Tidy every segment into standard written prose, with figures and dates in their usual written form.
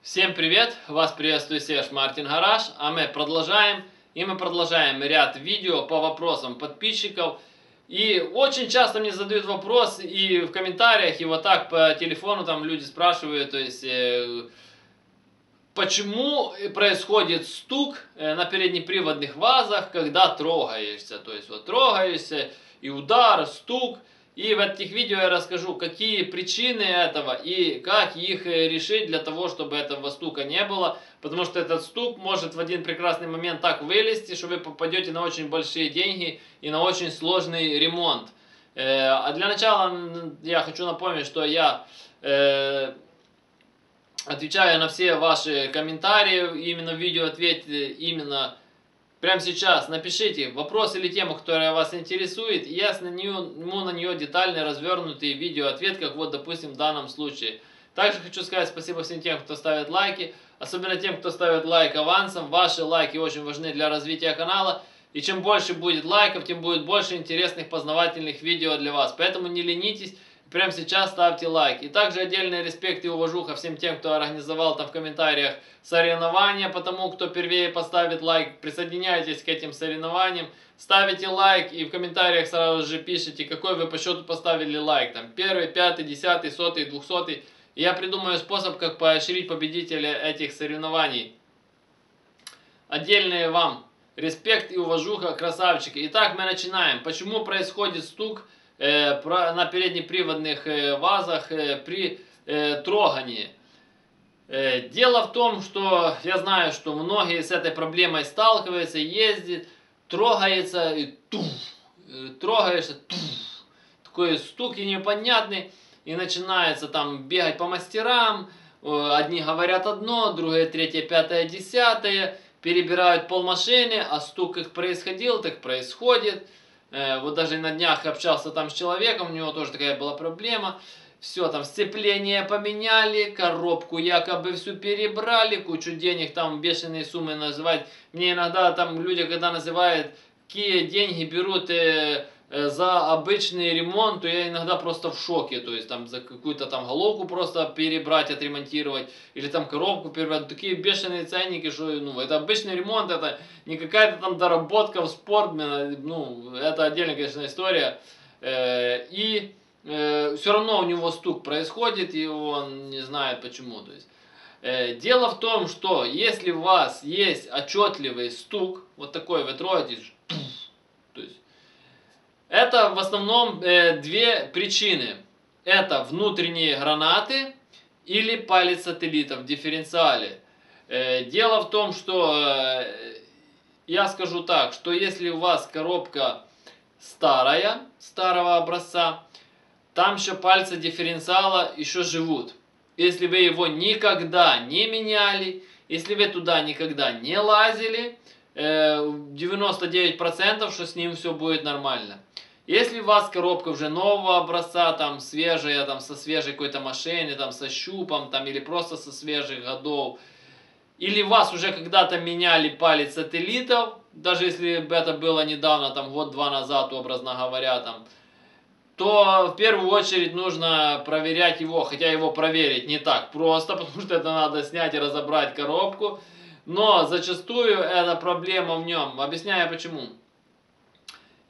Всем привет! Вас приветствует Серж Мартин Гараж, а мы продолжаем. Мы продолжаем ряд видео по вопросам подписчиков. И очень часто мне задают вопрос и в комментариях, и вот так по телефону там люди спрашивают, то есть почему происходит стук на переднеприводных вазах, когда трогаешься. То есть вот трогаешься и удар, стук. И в этих видео я расскажу, какие причины этого и как их решить для того, чтобы этого стука не было. Потому что этот стук может в один прекрасный момент так вылезти, что вы попадете на очень большие деньги и на очень сложный ремонт. А для начала я хочу напомнить, что я отвечаю на все ваши комментарии, именно в видео ответьте именно прямо сейчас. Напишите вопрос или тему, которая вас интересует, и я сниму на нее детальный, развернутый видео-ответ, как вот, допустим, в данном случае. Также хочу сказать спасибо всем тем, кто ставит лайки, особенно тем, кто ставит лайк авансом. Ваши лайки очень важны для развития канала, и чем больше будет лайков, тем будет больше интересных познавательных видео для вас. Поэтому не ленитесь. Прямо сейчас ставьте лайк. И также отдельный респект и уважуха всем тем, кто организовал там в комментариях соревнования, потому кто первее поставит лайк. Присоединяйтесь к этим соревнованиям, ставите лайк и в комментариях сразу же пишите, какой вы по счету поставили лайк. Там 1, 5, 10, 100, 200. И я придумаю способ, как поощрить победителя этих соревнований. Отдельный вам респект и уважуха, красавчики. Итак, мы начинаем. Почему происходит стук на переднеприводных вазах при трогании? Дело в том, что я знаю, что многие с этой проблемой сталкиваются, ездят, трогается и туф, трогаешься, туф, такой стук и непонятный, и начинается там бегать по мастерам, одни говорят одно, другие третье, пятое, десятое, перебирают полмашины, а стук как происходил, так происходит. Вот даже на днях общался там с человеком, у него тоже такая была проблема. Все, там сцепление поменяли, коробку якобы всю перебрали, кучу денег, там бешеные суммы называть. Мне иногда там люди, когда называют, какие деньги берут за обычный ремонт, то я иногда просто в шоке. То есть там за какую-то там головку просто перебрать, отремонтировать, или там коробку перебрать. Такие бешеные ценники, что ну, это обычный ремонт, это не какая-то там доработка в спорт, ну, это отдельная, конечно, история. И все равно у него стук происходит, и он не знает почему. То есть, дело в том, что если у вас есть отчетливый стук, вот такой вы трогаетесь, то есть, это в основном две причины. Это внутренние гранаты или палец сателлита в дифференциале. Дело в том, что я скажу так, что если у вас коробка старая, старого образца, там еще пальцы дифференциала еще живут. Если вы его никогда не меняли, если вы туда никогда не лазили, 99%, что с ним все будет нормально. Если у вас коробка уже нового образца, там свежая, там со свежей какой-то машины, там со щупом, там или просто со свежих годов, или вас уже когда-то меняли палец сателлитов, даже если бы это было недавно, там год-два назад, образно говоря, там, то в первую очередь нужно проверять его, хотя его проверить не так просто, потому что это надо снять и разобрать коробку, но зачастую это проблема в нем. Объясняю почему.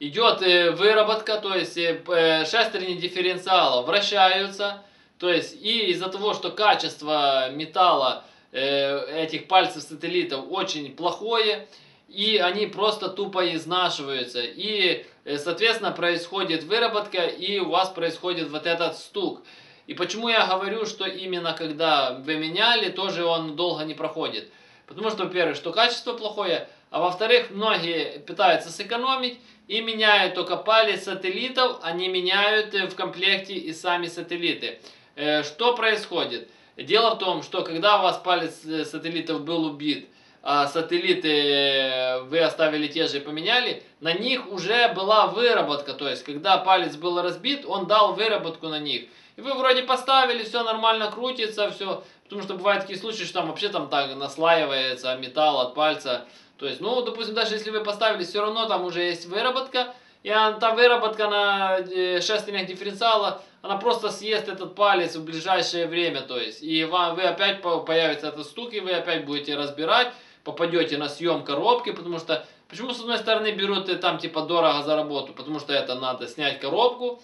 Идет выработка, то есть шестерни дифференциала вращаются, то есть и из-за того, что качество металла этих пальцев сателлитов очень плохое, и они просто тупо изнашиваются, и соответственно происходит выработка, и у вас происходит вот этот стук. И почему я говорю, что именно когда вы меняли, тоже он долго не проходит. Потому что, во-первых, что качество плохое, а во-вторых, многие пытаются сэкономить и меняют только палец сателлитов, а не меняют в комплекте и сами сателлиты. Что происходит? Дело в том, что когда у вас палец сателлитов был убит, а сателлиты вы оставили те же и поменяли, на них уже была выработка. То есть, когда палец был разбит, он дал выработку на них. И вы вроде поставили, все нормально крутится, все. Потому что бывают такие случаи, что там вообще там так наслаивается металл от пальца. То есть, ну, допустим, даже если вы поставили, все равно там уже есть выработка. и та выработка на шестернях дифференциала, она просто съест этот палец в ближайшее время, то есть, и вы опять появится этот стук, и вы опять будете разбирать, попадете на съем коробки, потому что, почему с одной стороны берут и там типа дорого за работу, потому что это надо снять коробку,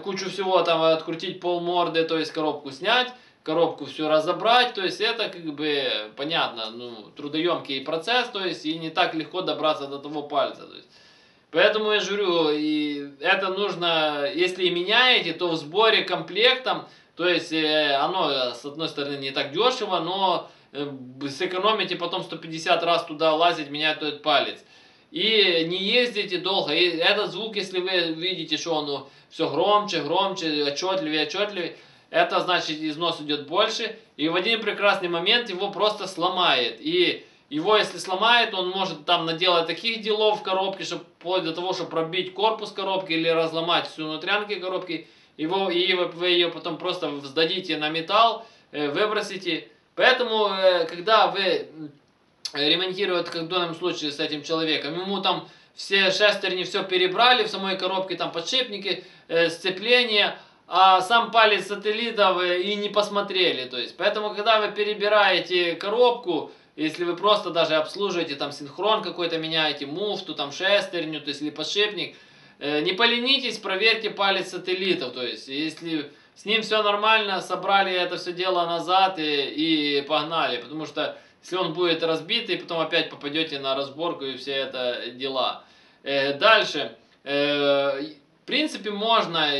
кучу всего там открутить полморды, то есть коробку снять, коробку все разобрать, то есть это как бы понятно, ну, трудоемкий процесс, то есть и не так легко добраться до того пальца, то есть. Поэтому я же говорю, и это нужно, если и меняете, то в сборе комплектом, то есть оно с одной стороны не так дешево, но сэкономите потом 150 раз туда лазить, менять этот палец. И не ездите долго. И этот звук, если вы видите, что он все громче, громче, отчетливее, отчетливее, это значит износ идет больше. И в один прекрасный момент его просто сломает. И его, если сломает, он может там наделать таких делов в коробке, чтобы вплоть до того, чтобы пробить корпус коробки или разломать всю внутрянки коробки. И вы ее потом просто сдадите на металл, выбросите. Поэтому, когда вы ремонтируете, как в данном случае с этим человеком, ему там все шестерни все перебрали, в самой коробке там подшипники, сцепления, а сам палец сателлитов и не посмотрели. То есть, поэтому, когда вы перебираете коробку, если вы просто даже обслуживаете, там синхрон какой-то меняете, муфту, там шестерню, то есть или подшипник, не поленитесь, проверьте палец сателлитов. То есть, если с ним все нормально, собрали это все дело назад и погнали. Потому что если он будет разбитый, потом опять попадете на разборку и все это дела. Дальше. В принципе, можно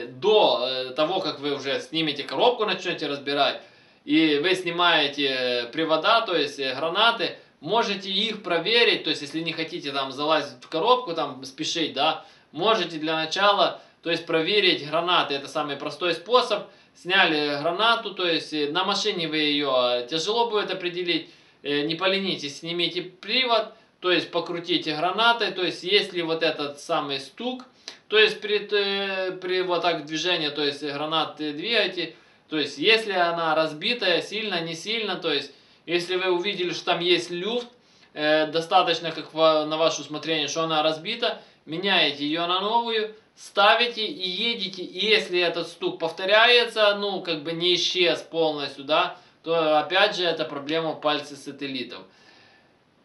до того, как вы уже снимете коробку, начнете разбирать, и вы снимаете привода, то есть гранаты, можете их проверить, то есть если не хотите там залазить в коробку, там спешить, да, можете для начала, то есть проверить гранаты, это самый простой способ. Сняли гранату, то есть на машине вы ее тяжело будет определить, не поленитесь, снимите привод, то есть покрутите гранатой, то есть если вот этот самый стук, то есть при вот так движении, то есть гранаты двигаете, то есть если она разбитая, сильно, не сильно, то есть если вы увидели, что там есть люфт, достаточно как на ваше усмотрение, что она разбита, меняете ее на новую, ставите и едете, и если этот стук повторяется, ну, как бы не исчез полностью, да, то опять же это проблема пальца сателлитов.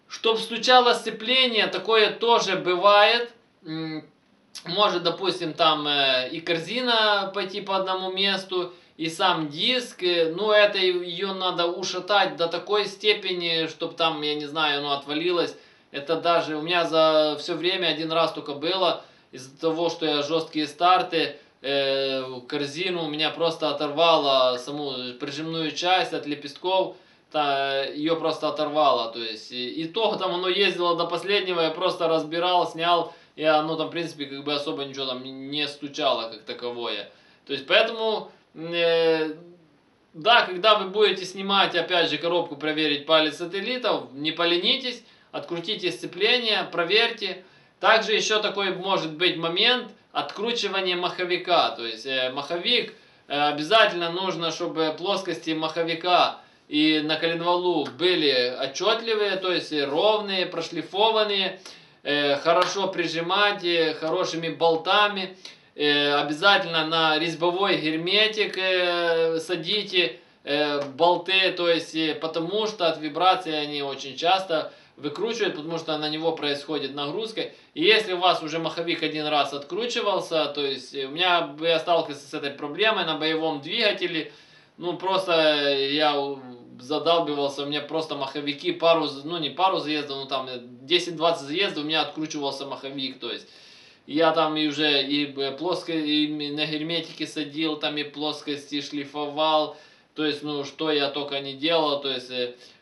Чтоб стучало сцепление, такое тоже бывает. Может, допустим, там и корзина пойти по одному месту, и сам диск, ну, это ее надо ушатать до такой степени, чтобы там, я не знаю, оно отвалилось. Это даже у меня за все время один раз только было, из-за того, что я жесткие старты, корзину у меня просто оторвало саму прижимную часть от лепестков, ее просто оторвало, то есть, и то там оно ездило до последнего, я просто разбирал, снял, и оно там, в принципе, как бы особо ничего там не стучало как таковое. То есть, поэтому, да, когда вы будете снимать, опять же, коробку, проверить палец сателлитов, не поленитесь, открутите сцепление, проверьте. Также еще такой может быть момент откручивания маховика. То есть, маховик обязательно нужно, чтобы плоскости маховика и на коленвалу были отчетливые, то есть ровные, прошлифованные, хорошо прижимать хорошими болтами. Обязательно на резьбовой герметик садите болты, то есть потому что от вибрации они очень часто выкручивают, потому что на него происходит нагрузка. И если у вас уже маховик один раз откручивался, то есть у меня я сталкивался с этой проблемой на боевом двигателе, ну просто я задалбивался, у меня просто маховики пару, ну не пару заездов, ну там 10-20 заездов у меня откручивался маховик, то есть я там и уже и и на герметике садил, там и плоскости шлифовал, то есть ну что я только не делал, то есть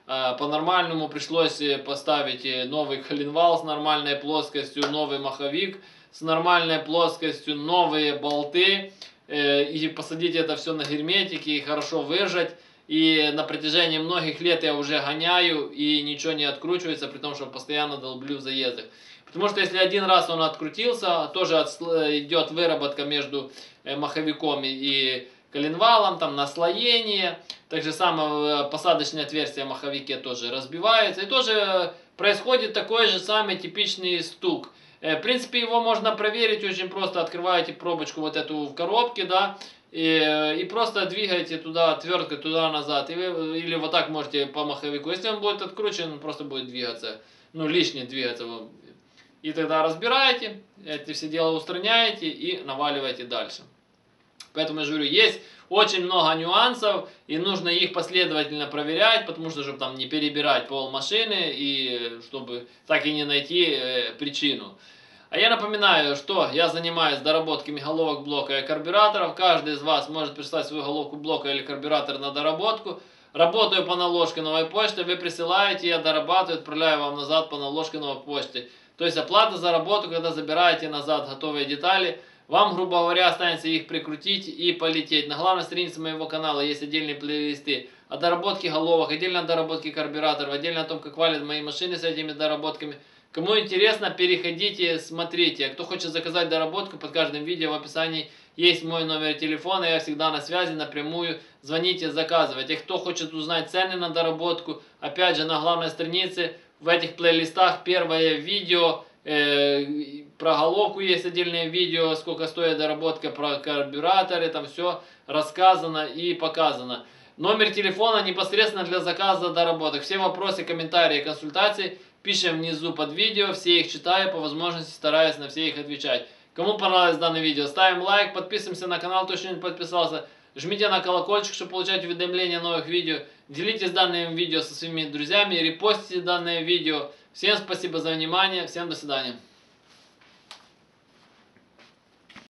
по-нормальному пришлось поставить новый коленвал с нормальной плоскостью, новый маховик с нормальной плоскостью, новые болты, и посадить это все на герметике и хорошо выжать. И на протяжении многих лет я уже гоняю, и ничего не откручивается, при том, что постоянно долблю в заездах. Потому что если один раз он открутился, тоже идет выработка между маховиком и коленвалом, там наслоение. Так же самое посадочное отверстие в маховике тоже разбивается. И тоже происходит такой же самый типичный стук. В принципе, его можно проверить очень просто. Открываете пробочку вот эту в коробке, да, и просто двигаете туда отверткой, туда-назад. Или вот так можете по маховику. Если он будет откручен, он просто будет двигаться. Ну, лишний двигаться. И тогда разбираете, эти все дела устраняете и наваливаете дальше. Поэтому я же говорю, есть очень много нюансов, и нужно их последовательно проверять, потому что, чтобы там не перебирать пол машины, и чтобы так и не найти причину. А я напоминаю, что я занимаюсь доработками головок блока и карбюраторов. Каждый из вас может прислать свою головку блока или карбюратор на доработку. Работаю по наложке новой почты, вы присылаете, я дорабатываю, отправляю вам назад по наложке новой почты. То есть оплата за работу, когда забираете назад готовые детали. Вам, грубо говоря, останется их прикрутить и полететь. На главной странице моего канала есть отдельные плейлисты о доработке головок, отдельно о доработке карбюраторов, отдельно о том, как валят мои машины с этими доработками. Кому интересно, переходите, смотрите. Кто хочет заказать доработку, под каждым видео в описании есть мой номер телефона. Я всегда на связи, напрямую. Звоните, заказывайте. Кто хочет узнать цены на доработку, опять же, на главной странице в этих плейлистах первое видео. Про головку есть отдельное видео, сколько стоит доработка, про карбюраторы, там все рассказано и показано. Номер телефона непосредственно для заказа доработок. Все вопросы, комментарии, консультации пишем внизу под видео, все их читаю, по возможности стараюсь на все их отвечать. Кому понравилось данное видео, ставим лайк, подписываемся на канал, кто еще не подписался. Жмите на колокольчик, чтобы получать уведомления о новых видео. Делитесь данным видео со своими друзьями, репостите данное видео. Всем спасибо за внимание, всем до свидания.